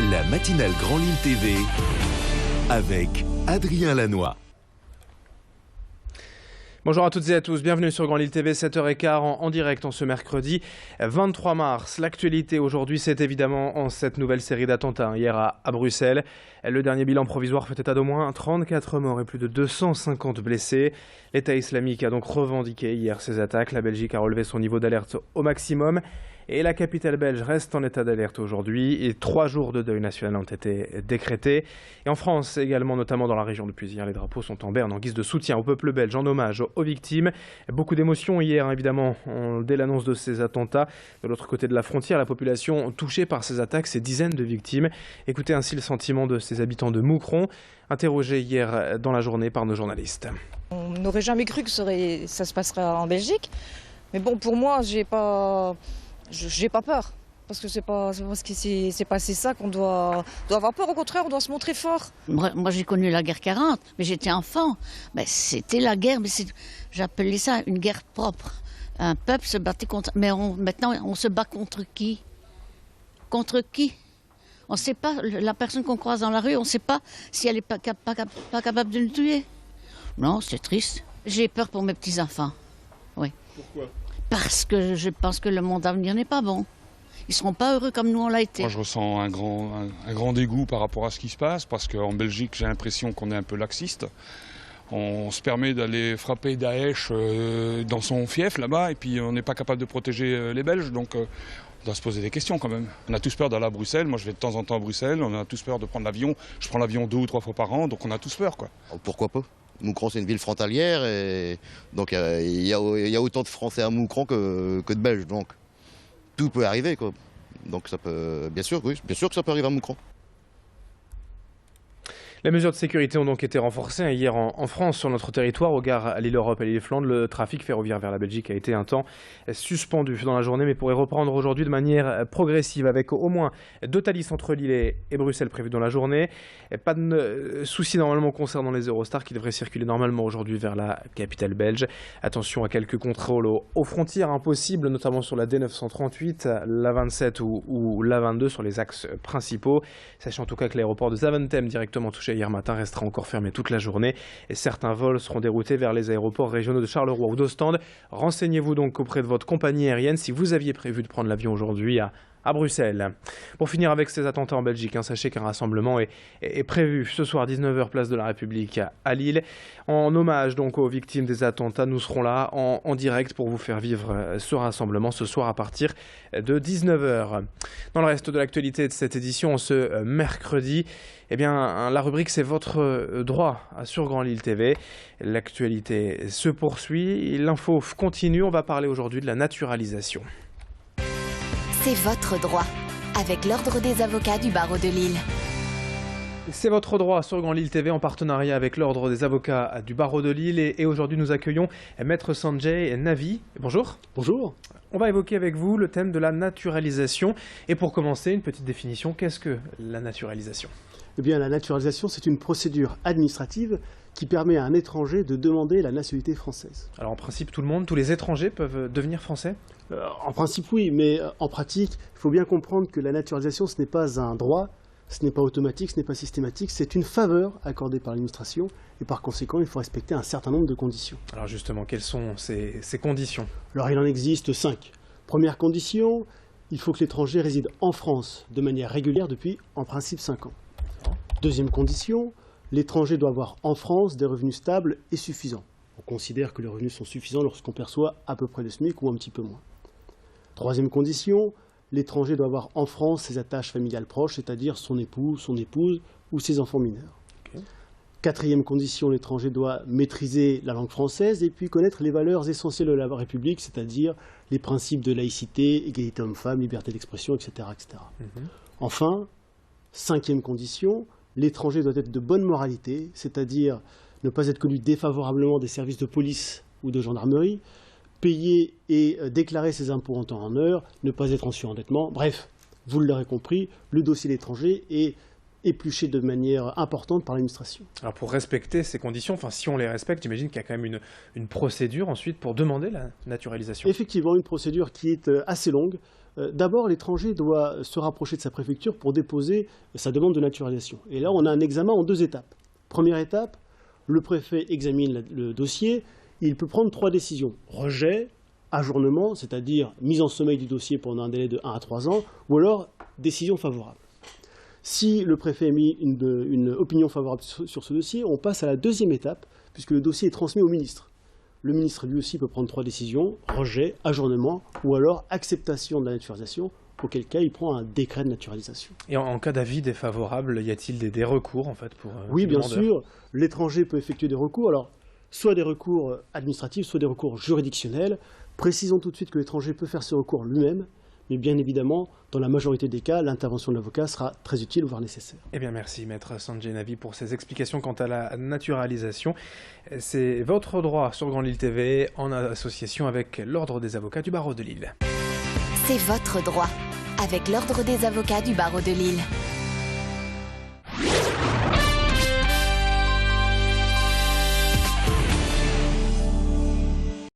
La matinale Grand Lille TV avec Adrien Lanois. Bonjour à toutes et à tous, bienvenue sur Grand Lille TV, 7h15 en direct en ce mercredi 23 mars. L'actualité aujourd'hui, c'est évidemment en cette nouvelle série d'attentats hier à Bruxelles. Le dernier bilan provisoire fait état d'au moins 34 morts et plus de 250 blessés. L'État islamique a donc revendiqué hier ces attaques. La Belgique a relevé son niveau d'alerte au maximum. Et la capitale belge reste en état d'alerte aujourd'hui et 3 jours de deuil national ont été décrétés. Et en France également, notamment dans la région de Puisières, les drapeaux sont en berne en guise de soutien au peuple belge en hommage aux victimes. Beaucoup d'émotions hier, évidemment, dès l'annonce de ces attentats. De l'autre côté de la frontière, la population touchée par ces attaques, ces dizaines de victimes. Écoutez ainsi le sentiment de ces habitants de Moucron, interrogés hier dans la journée par nos journalistes. On n'aurait jamais cru que ça se passerait en Belgique. Mais bon, pour moi, j'ai pas peur, parce que c'est pas parce que c'est passé ça qu'on doit avoir peur. Au contraire, on doit se montrer fort. Moi, j'ai connu la guerre 40, mais j'étais enfant. Ben, c'était la guerre, mais j'appelais ça une guerre propre. Un peuple se battait contre... Mais maintenant, on se bat contre qui? Contre qui? On ne sait pas, la personne qu'on croise dans la rue, on ne sait pas si elle n'est pas capable de nous tuer. Non, c'est triste. J'ai peur pour mes petits-enfants. Oui. Pourquoi ? Parce que je pense que le monde à venir n'est pas bon. Ils ne seront pas heureux comme nous on l'a été. Moi je ressens un grand dégoût par rapport à ce qui se passe, parce qu'en Belgique j'ai l'impression qu'on est un peu laxiste. On se permet d'aller frapper Daesh dans son fief là-bas, et puis on n'est pas capable de protéger les Belges, donc on doit se poser des questions quand même. On a tous peur d'aller à Bruxelles, moi je vais de temps en temps à Bruxelles, on a tous peur de prendre l'avion. Je prends l'avion 2 ou 3 fois par an, donc on a tous peur, quoi. Pourquoi pas? Moucron, c'est une ville frontalière, et donc il y a autant de Français à Moucron que de Belges, donc tout peut arriver, quoi. Donc ça peut, bien sûr, oui, bien sûr que ça peut arriver à Moucron. Les mesures de sécurité ont donc été renforcées hier en France, sur notre territoire, aux gares à Lille-Europe et Lille-Flandre. Le trafic ferroviaire vers la Belgique a été un temps suspendu dans la journée, mais pourrait reprendre aujourd'hui de manière progressive, avec au moins 2 Thalys entre Lille et Bruxelles prévus dans la journée. Pas de soucis normalement concernant les Eurostars qui devraient circuler normalement aujourd'hui vers la capitale belge. Attention à quelques contrôles aux frontières impossibles, notamment sur la D938, la 27 ou la 22 sur les axes principaux. Sachez en tout cas que l'aéroport de Zaventem, directement touché hier matin, restera encore fermé toute la journée et certains vols seront déroutés vers les aéroports régionaux de Charleroi ou d'Ostende. Renseignez-vous donc auprès de votre compagnie aérienne si vous aviez prévu de prendre l'avion aujourd'hui à Bruxelles. Pour finir avec ces attentats en Belgique, sachez qu'un rassemblement est prévu ce soir 19h place de la République à Lille. En hommage donc aux victimes des attentats, nous serons là en direct pour vous faire vivre ce rassemblement ce soir à partir de 19h. Dans le reste de l'actualité de cette édition, ce mercredi, eh bien, la rubrique c'est votre droit sur Grand Lille TV. L'actualité se poursuit, l'info continue, on va parler aujourd'hui de la naturalisation. C'est votre droit, avec l'Ordre des avocats du barreau de Lille. C'est votre droit sur Grand Lille TV en partenariat avec l'Ordre des avocats du barreau de Lille. Et aujourd'hui, nous accueillons Maître Sanjay Navi. Bonjour. Bonjour. On va évoquer avec vous le thème de la naturalisation. Et pour commencer, une petite définition. Qu'est-ce que la naturalisation ? Eh bien, la naturalisation, c'est une procédure administrative qui permet à un étranger de demander la nationalité française. Alors en principe, tout le monde, tous les étrangers peuvent devenir français ? En principe, oui, mais en pratique, il faut bien comprendre que la naturalisation, ce n'est pas un droit, ce n'est pas automatique, ce n'est pas systématique, c'est une faveur accordée par l'administration et par conséquent, il faut respecter un certain nombre de conditions. Alors justement, quelles sont ces conditions ? Alors il en existe 5. Première condition, il faut que l'étranger réside en France de manière régulière depuis, en principe, 5 ans. Deuxième condition, l'étranger doit avoir en France des revenus stables et suffisants. On considère que les revenus sont suffisants lorsqu'on perçoit à peu près le SMIC ou un petit peu moins. Troisième condition, l'étranger doit avoir en France ses attaches familiales proches, c'est-à-dire son époux, son épouse ou ses enfants mineurs. Okay. Quatrième condition, l'étranger doit maîtriser la langue française et puis connaître les valeurs essentielles de la République, c'est-à-dire les principes de laïcité, égalité homme-femme, liberté d'expression, etc. etc. Enfin, cinquième condition, l'étranger doit être de bonne moralité, c'est-à-dire ne pas être connu défavorablement des services de police ou de gendarmerie, payer et déclarer ses impôts en temps et en heure, ne pas être en surendettement. Bref, vous l'aurez compris, le dossier de l'étranger est épluché de manière importante par l'administration. Alors pour respecter ces conditions, si on les respecte, j'imagine qu'il y a quand même une procédure ensuite pour demander la naturalisation. Effectivement, une procédure qui est assez longue. D'abord, l'étranger doit se rapprocher de sa préfecture pour déposer sa demande de naturalisation. Et là, on a un examen en 2 étapes. Première étape, le préfet examine le dossier. Il peut prendre 3 décisions. Rejet, ajournement, c'est-à-dire mise en sommeil du dossier pendant un délai de 1 à 3 ans, ou alors décision favorable. Si le préfet a mis une opinion favorable sur ce dossier, on passe à la 2e étape, puisque le dossier est transmis au ministre. Le ministre, lui aussi, peut prendre 3 décisions, rejet, ajournement, ou alors acceptation de la naturalisation, auquel cas il prend un décret de naturalisation. Et en cas d'avis défavorable, y a-t-il des recours en fait pour Oui, bien demandeur? sûr, l'étranger peut effectuer des recours, alors soit des recours administratifs, soit des recours juridictionnels. Précisons tout de suite que l'étranger peut faire ce recours lui-même, mais bien évidemment, dans la majorité des cas, l'intervention de l'avocat sera très utile, voire nécessaire. Eh bien merci Maître Sanjay Navi pour ces explications quant à la naturalisation. C'est votre droit sur Grand Lille TV en association avec l'Ordre des avocats du barreau de Lille. C'est votre droit avec l'Ordre des avocats du barreau de Lille.